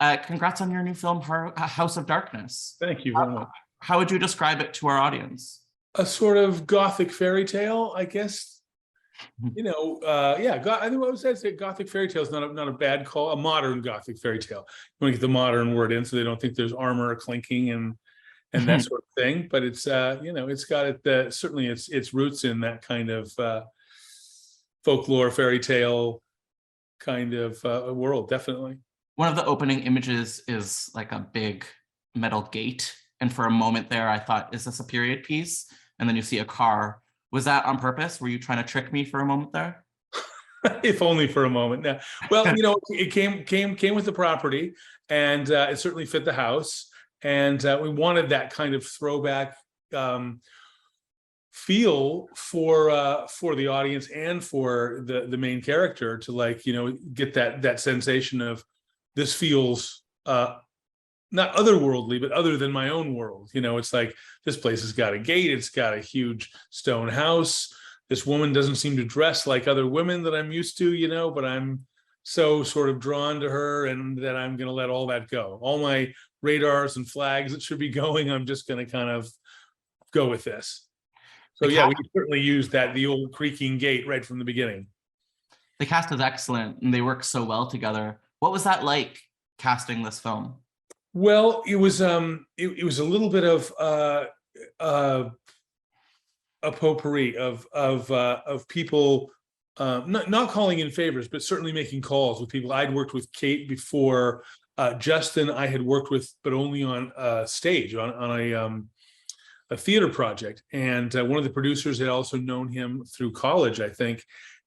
Congrats on your new film, House of Darkness. Thank you very much. How would you describe it to our audience? A sort of gothic fairy tale, I guess. Yeah, I think what was that? Say gothic fairy tale is not a bad call. A modern gothic fairy tale. You want to get the modern word in, so they don't think there's armor clinking and that sort of thing. But it's it's got certainly its roots in that kind of folklore fairy tale kind of world, definitely. One of the opening images is like a big metal gate. And for a moment there, I thought, is this a period piece? And then you see a car. Was that on purpose? Were you trying to trick me for a moment there? If only for a moment. Now, well, it came with the property, and it certainly fit the house. And we wanted that kind of throwback feel for the audience and for the main character to get that sensation of this feels not otherworldly, but other than my own world. It's like this place has got a gate, it's got a huge stone house. This woman doesn't seem to dress like other women that I'm used to, but I'm so sort of drawn to her, and that I'm going to let all that go. All my radars and flags that should be going, I'm just going to kind of go with this. So yeah, we certainly used the old creaking gate right from the beginning. The cast is excellent, and they work so well together. What was that like, casting this film? Well, it was a little bit of a potpourri of people not calling in favors, but certainly making calls with people. I'd worked with Kate before. Justin, I had worked with, but only on stage on a theater project. And one of the producers had also known him through college, I think,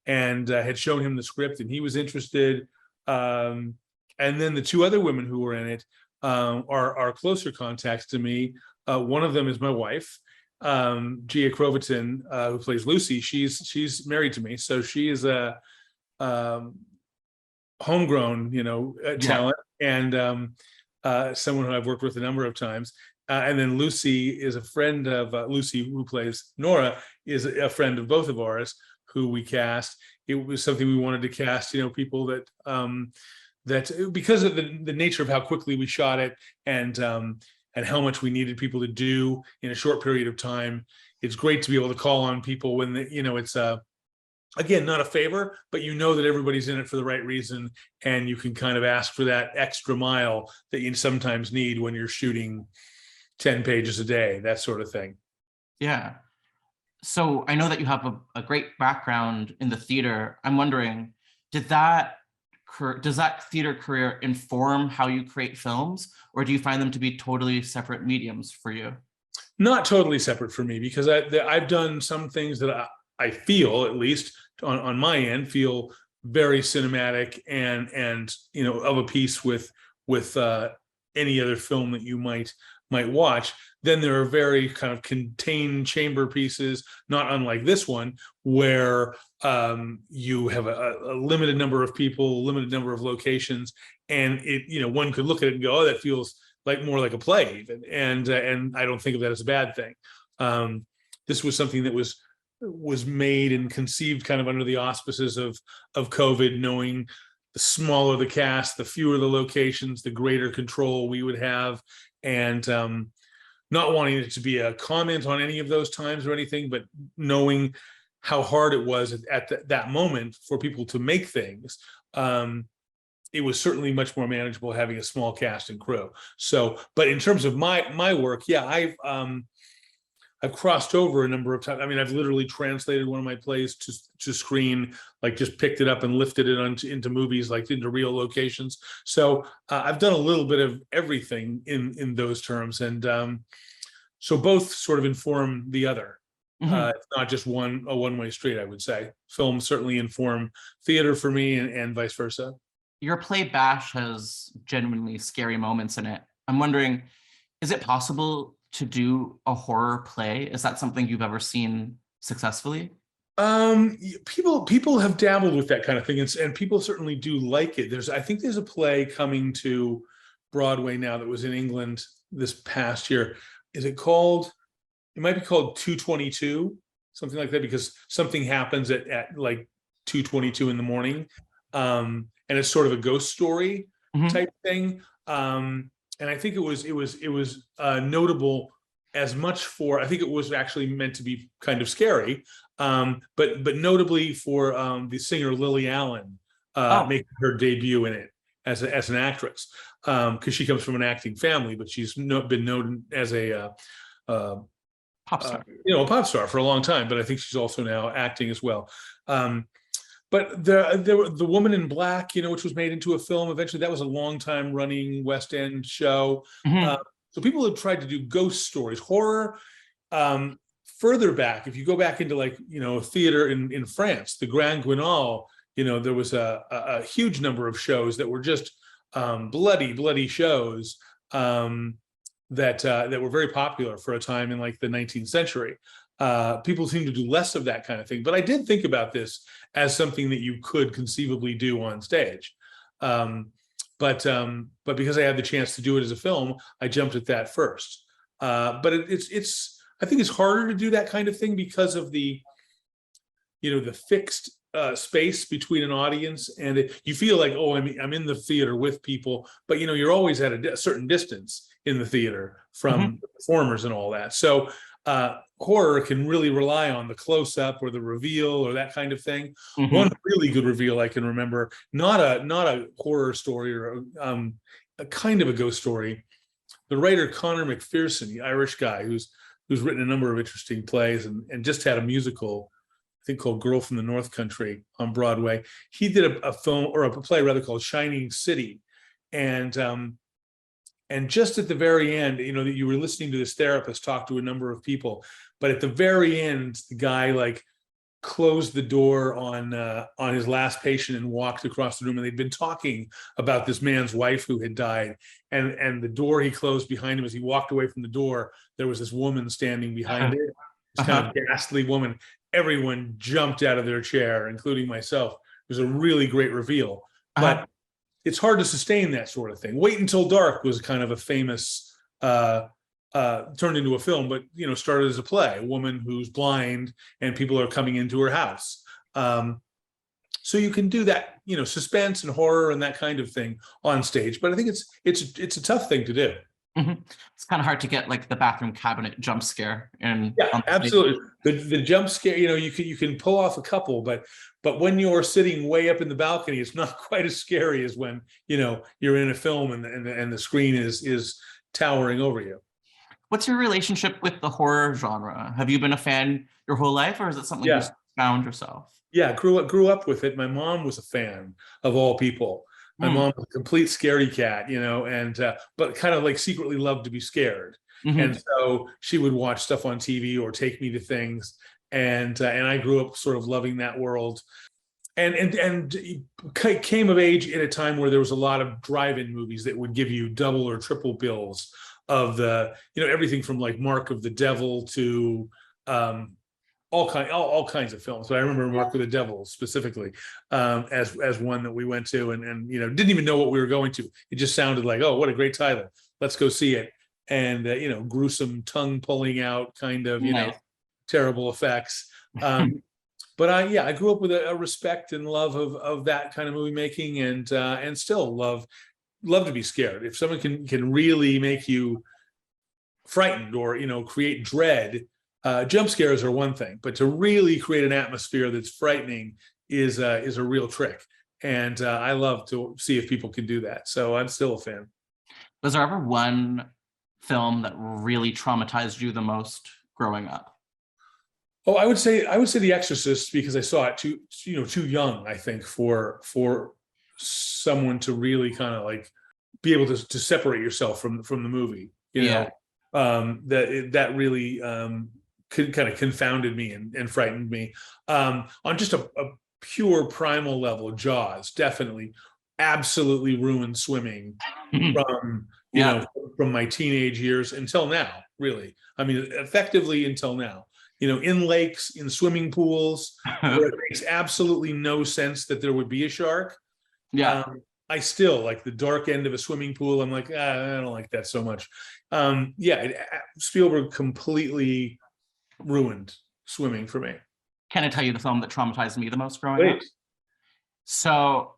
and had shown him the script, and he was interested. And then the two other women who were in it are closer contacts to me. One of them is my wife, Gia Croverton, who plays Lucy. She's married to me, so she is a homegrown, talent, and someone who I've worked with a number of times. And then Lucy is a friend of Lucy, who plays Nora, is a friend of both of ours, who we cast. It was something we wanted to cast, people that because of the nature of how quickly we shot it, and how much we needed people to do in a short period of time. It's great to be able to call on people when it's again, not a favor, but that everybody's in it for the right reason, and you can kind of ask for that extra mile that you sometimes need when you're shooting 10 pages a day, that sort of thing. Yeah. So I know that you have a great background in the theater. I'm wondering, does that theater career inform how you create films, or do you find them to be totally separate mediums for you? Not totally separate for me, because I've done some things that I feel, at least on my end, feel very cinematic and of a piece with any other film that you might watch. Then there are very kind of contained chamber pieces, not unlike this one, where you have a limited number of people, limited number of locations, and one could look at it and go, oh, that feels more like a play even. And I don't think of that as a bad thing. This was something that was made and conceived kind of under the auspices of COVID, knowing the smaller the cast, the fewer the locations, the greater control we would have, and not wanting it to be a comment on any of those times or anything, but knowing how hard it was at that moment for people to make things. It was certainly much more manageable having a small cast and crew. So, but in terms of my work, yeah, I've crossed over a number of times. I mean, I've literally translated one of my plays to screen, just picked it up and lifted it into movies, into real locations. So I've done a little bit of everything in those terms. And so both sort of inform the other. Mm-hmm. It's not just a one-way street, I would say. Films certainly inform theater for me, and vice versa. Your play Bash has genuinely scary moments in it. I'm wondering, is it possible to do a horror play? Is that something you've ever seen successfully? People have dabbled with that kind of thing, and people certainly do like it. I think there's a play coming to Broadway now that was in England this past year. Is it called? It might be called 2:22, something like that, because something happens at 2:22 in the morning, and it's sort of a ghost story. type thing. And I think it was notable as much for, I think it was actually meant to be kind of scary, but notably for the singer Lily Allen making her debut in it as an actress, because she comes from an acting family, but she's been known as a pop star, a pop star for a long time. But I think she's also now acting as well. But the Woman in Black, which was made into a film eventually, that was a long time running West End show. So people have tried to do ghost stories, horror. Further back, if you go back into theater in France, the Grand Guignol, there was a huge number of shows that were just bloody shows that were very popular for a time in the 19th century. People seem to do less of that kind of thing, but I did think about this as something that you could conceivably do on stage. But because I had the chance to do it as a film, I jumped at that first. But I think it's harder to do that kind of thing because of the fixed space between an audience, and you feel like, oh, I'm in the theater with people, but you're always at a certain distance in the theater from the performers and all that. So horror can really rely on the close-up or the reveal or that kind of thing. One really good reveal I can remember, not a horror story or a kind of a ghost story. The writer Conor McPherson, the Irish guy who's written a number of interesting plays and just had a musical, I think, called Girl from the North Country on Broadway. He did a film, or a play rather, called Shining City, and just at the very end, that you were listening to this therapist talk to a number of people, but at the very end, the guy closed the door on his last patient and walked across the room, and they'd been talking about this man's wife who had died, and the door he closed behind him, as he walked away from the door, there was this woman standing behind it, this kind of ghastly woman. Everyone jumped out of their chair, including myself. It was a really great reveal, but it's hard to sustain that sort of thing. Wait Until Dark was kind of a famous, turned into a film, but started as a play. A woman who's blind and people are coming into her house. So you can do that, suspense and horror and that kind of thing on stage. But I think it's a tough thing to do. It's kind of hard to get the bathroom cabinet jump scare. Yeah, absolutely. The jump scare, you can pull off a couple, but when you're sitting way up in the balcony, it's not quite as scary as when you're in a film and the screen is towering over you. What's your relationship with the horror genre? Have you been a fan your whole life, or is it something you found yourself? Yeah, grew up with it. My mom was a fan, of all people. My mom was a complete scaredy cat, and but kind of secretly loved to be scared. And so she would watch stuff on TV or take me to things, and I grew up sort of loving that world, and came of age at a time where there was a lot of drive-in movies that would give you double or triple bills of the everything from Mark of the Devil to all kinds of films. But I remember Mark of the Devil specifically as one that we went to, and didn't even know what we were going to. It just sounded like, oh, what a great title, let's go see it. And gruesome tongue pulling out kind of terrible effects. But I grew up with a respect and love of that kind of movie making, and still love to be scared. If someone can really make you frightened or create dread. Jump scares are one thing, but to really create an atmosphere that's frightening is a real trick. And I love to see if people can do that. So I'm still a fan. Was there ever one film that really traumatized you the most growing up? Oh, I would say The Exorcist, because I saw it too young, I think, for someone to really kind of be able to separate yourself from the movie. That really kind of confounded me and frightened me. On just a pure primal level, Jaws definitely absolutely ruined swimming from from my teenage years until now, really. I mean, effectively until now. In lakes, in swimming pools, where it makes absolutely no sense that there would be a shark. I still like the dark end of a swimming pool. I'm like, I don't like that so much. Spielberg completely ruined swimming for me. Can I tell you the film that traumatized me the most growing up? So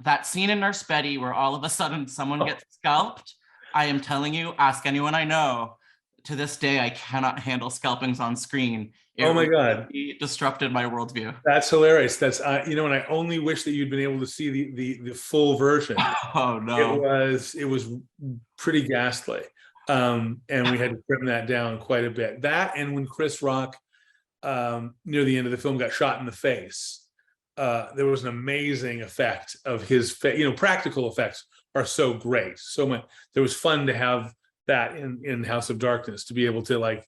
that scene in Nurse Betty where all of a sudden someone gets scalped, I am telling you, ask anyone I know, to this day, I cannot handle scalpings on screen. It Oh my God. really disrupted my worldview. That's hilarious. That's you know, and I only wish that you'd been able to see the full version. Oh no. It was pretty ghastly. And we had to trim that down quite a bit. That, and when Chris Rock near the end of the film got shot in the face, there was an amazing effect of his face. You know, practical effects are so great. So much. It was fun to have that in House of Darkness, to be able to like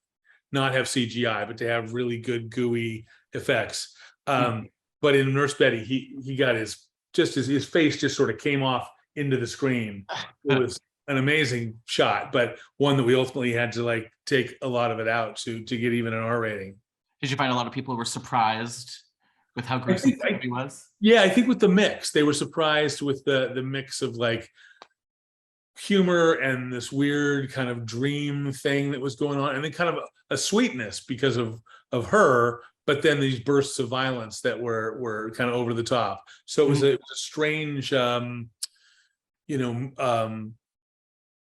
not have CGI, but to have really good gooey effects. But in Nurse Betty, he got his face just sort of came off into the screen. It was an amazing shot, but one that we ultimately had to like take a lot of it out to get even an R rating. Did you find a lot of people were surprised with how gruesome the movie was? Yeah, I think with the mix, they were surprised with the mix of like humor and this weird kind of dream thing that was going on, and then kind of a sweetness because of her, but then these bursts of violence that were kind of over the top. So it was a strange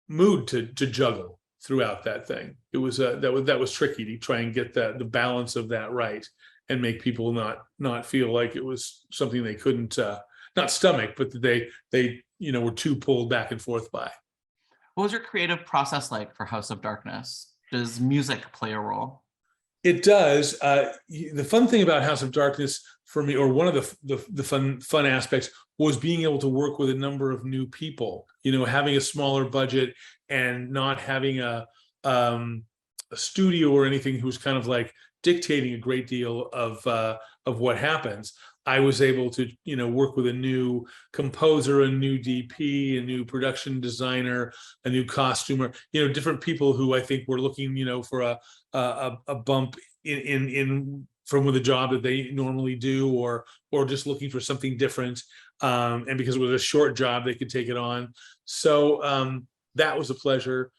mood to juggle throughout that thing. It was that was tricky to try and get the balance of that right and make people not feel like it was something they couldn't not stomach, but that they were too pulled back and forth by. What was your creative process like for House of Darkness? Does music play a role? It does. The fun thing about House of Darkness for me, or one of the fun aspects, was being able to work with a number of new people. You know, having a smaller budget and not having a studio or anything who's kind of like dictating a great deal of what happens. I was able to, work with a new composer, a new DP, a new production designer, a new costumer, different people who I think were looking, for a bump in from with a job that they normally do, or just looking for something different. And because it was a short job, they could take it on. So that was a pleasure.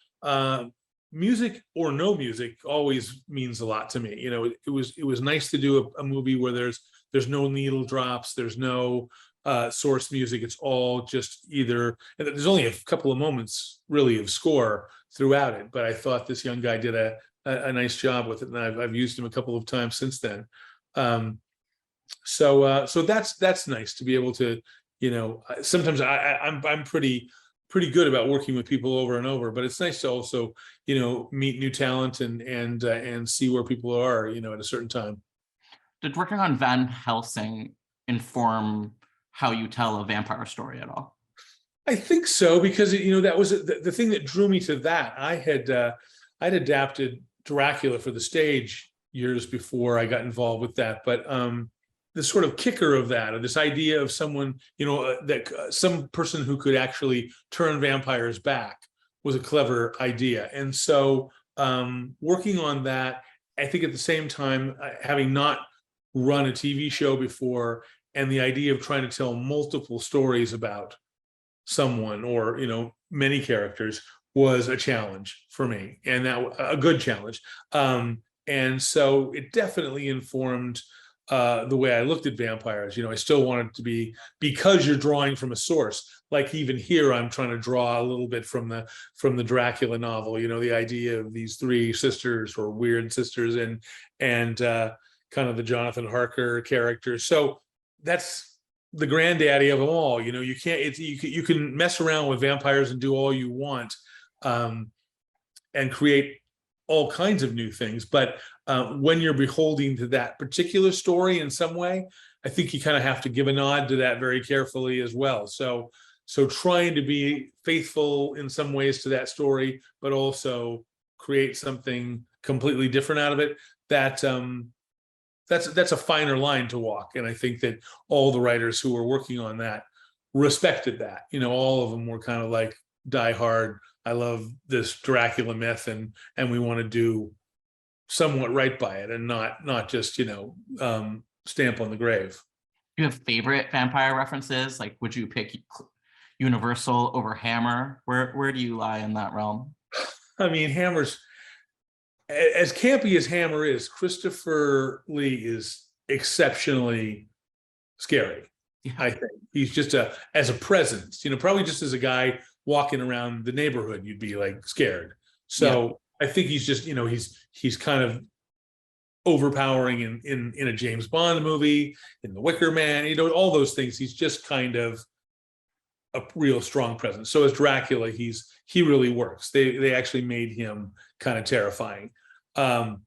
Music or no music always means a lot to me. It was nice to do a movie where there's no needle drops, there's no source music. It's all just either, and there's only a couple of moments really of score throughout it, but I thought this young guy did a nice job with it, and I've used him a couple of times since then. So that's nice to be able to, sometimes I'm pretty good about working with people over and over, but it's nice to also, meet new talent and see where people are, at a certain time. Did working on Van Helsing inform how you tell a vampire story at all? I think so, because that was the thing that drew me to that. I'd adapted Dracula for the stage years before I got involved with that, but the sort of kicker of that, or this idea of someone, that some person who could actually turn vampires back, was a clever idea. And so working on that, I think at the same time, having not run a TV show before, and the idea of trying to tell multiple stories about someone, or many characters, was a challenge for me, and that a good challenge. And so it definitely informed the way I looked at vampires. I still wanted to be, because you're drawing from a source. Like even here, I'm trying to draw a little bit from the Dracula novel. The idea of these three sisters, or weird sisters, and kind of the Jonathan Harker character. So that's the granddaddy of them all. You can't. You can mess around with vampires and do all you want, and create all kinds of new things. But when you're beholding to that particular story in some way, I think you kind of have to give a nod to that very carefully as well. So trying to be faithful in some ways to that story, but also create something completely different out of it. That's a finer line to walk. And I think that all the writers who were working on that respected that. All of them were kind of like, die hard, I love this Dracula myth, and we want to do somewhat right by it, and not just stamp on the grave. Do you have favorite vampire references? Like, would you pick Universal over Hammer? Where do you lie in that realm? I mean, Hammer's, as campy as Hammer is, Christopher Lee is exceptionally scary. Yeah. I think, He's just as a presence, probably just as a guy walking around the neighborhood, you'd be like scared. So I think he's just, he's kind of overpowering in a James Bond movie, in The Wicker Man, all those things. He's just kind of a real strong presence. So as Dracula, he really works. They actually made him kind of terrifying. But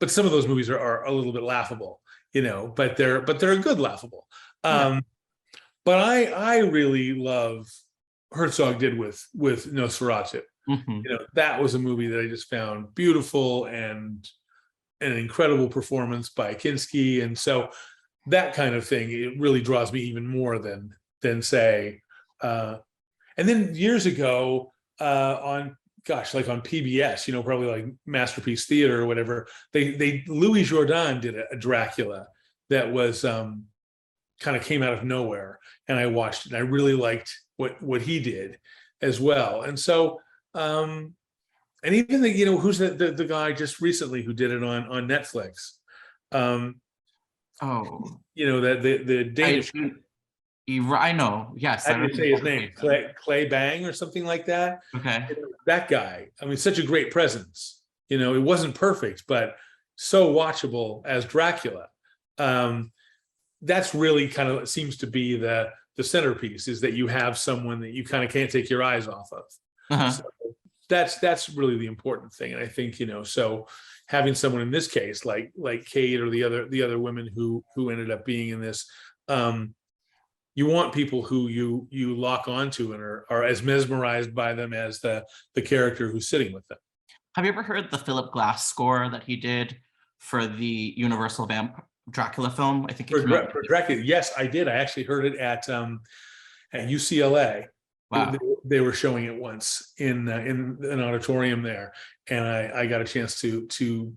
some of those movies are a little bit laughable, but they're a good laughable. But I really love Herzog did with Nosferatu. That was a movie that I just found beautiful and an incredible performance by Kinski. And so that kind of thing, it really draws me even more than say, and then years ago on PBS, probably like Masterpiece Theater or whatever, they Louis Jourdan did a Dracula that was kind of came out of nowhere, and I watched it. And I really liked what he did as well. And so and even who's the guy just recently who did it on Netflix? The Danish. I know. Yes, I didn't say his name. Clay Bang or something like that. Okay. That guy. I mean, such a great presence. It wasn't perfect, but so watchable as Dracula. That's really kind of seems to be the centerpiece, is that you have someone that you kind of can't take your eyes off of. So that's really the important thing. And I think, so having someone in this case, like Kate or the other women who ended up being in this, you want people who you lock onto and are as mesmerized by them as the character who's sitting with them. Have you ever heard the Philip Glass score that he did for the Universal Dracula film? I think for Dracula. Yes, I did. I actually heard it at UCLA. Wow. They were showing it once in an auditorium there, and I got a chance to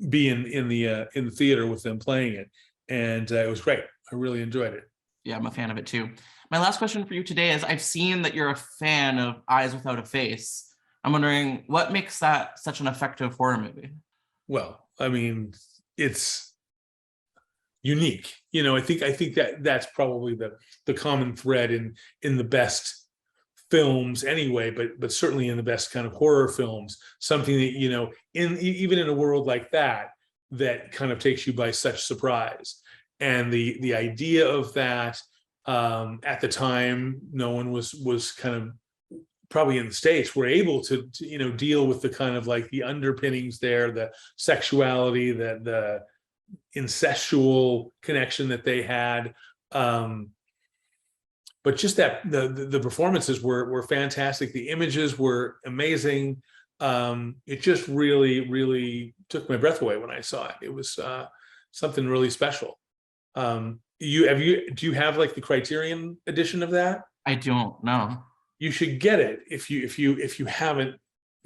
be in the theater with them playing it, and it was great. I really enjoyed it. Yeah, I'm a fan of it too. My last question for you today is, I've seen that you're a fan of Eyes Without a Face. I'm wondering, what makes that such an effective horror movie? Well, I mean, it's unique. I think that's probably the common thread in the best films anyway, but certainly in the best kind of horror films, something that, even in a world like that kind of takes you by such surprise. And the idea of that, at the time, no one was kind of, probably in the States, were able to deal with the kind of like the underpinnings there, the sexuality, the incestual connection that they had. But just that the performances were fantastic. The images were amazing. It just really, really took my breath away when I saw it. It was something really special. Do you have like the Criterion edition of that? I don't know. You should get it if you haven't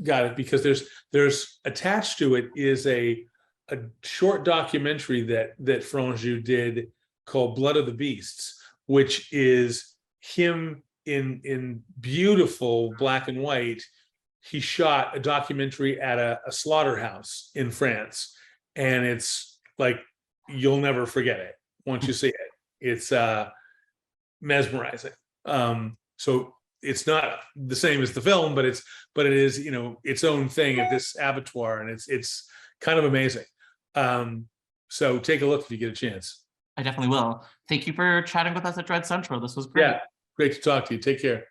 got it, because there's attached to it is a short documentary that Franju did called Blood of the Beasts, which is him in beautiful black and white. He shot a documentary at a slaughterhouse in France, and it's like, you'll never forget it once you see it. It's mesmerizing. So it's not the same as the film, but it is its own thing at this abattoir, and it's kind of amazing. So take a look if you get a chance. I definitely will. Thank you for chatting with us at Dread Central. This was great. Yeah, great to talk to you. Take care.